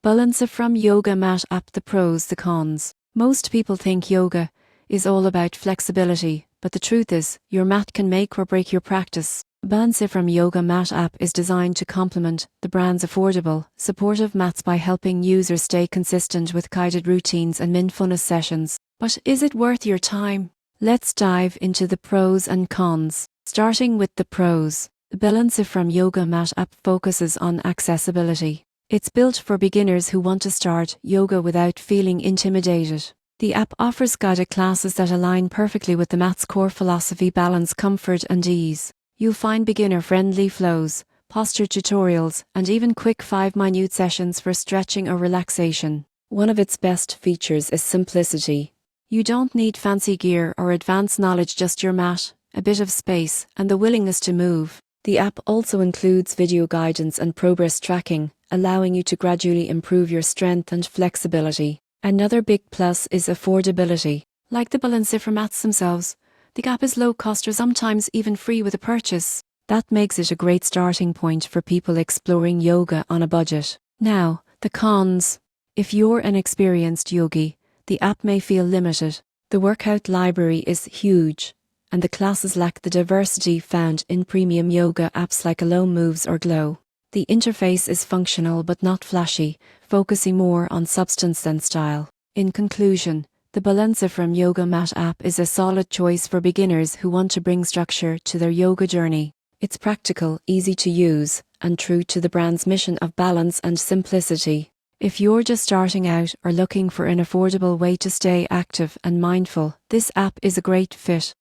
BalanceFrom Yoga Mat App. The pros, the cons. Most people think yoga is all about flexibility, but the truth is, your mat can make or break your practice. BalanceFrom Yoga Mat App is designed to complement the brand's affordable, supportive mats by helping users stay consistent with guided routines and mindfulness sessions. But is it worth your time? Let's dive into the pros and cons. Starting with the pros. The BalanceFrom Yoga Mat App focuses on accessibility. It's built for beginners who want to start yoga without feeling intimidated. The app offers guided classes that align perfectly with the mat's core philosophy: balance, comfort, and ease. You'll find beginner-friendly flows, posture tutorials, and even quick 5-minute sessions for stretching or relaxation. One of its best features is simplicity. You don't need fancy gear or advanced knowledge, just your mat, a bit of space, and the willingness to move. The app also includes video guidance and progress tracking, allowing you to gradually improve your strength and flexibility. Another big plus is affordability. Like the BalanceFrom mats themselves, the app is low cost or sometimes even free with a purchase. That makes it a great starting point for people exploring yoga on a budget. Now, the cons. If you're an experienced yogi, the app may feel limited. The workout library is huge, and the classes lack the diversity found in premium yoga apps like Alone Moves or Glow. The interface is functional but not flashy, focusing more on substance than style. In conclusion, the BalanceFrom Yoga Mat App is a solid choice for beginners who want to bring structure to their yoga journey. It's practical, easy to use, and true to the brand's mission of balance and simplicity. If you're just starting out or looking for an affordable way to stay active and mindful, this app is a great fit.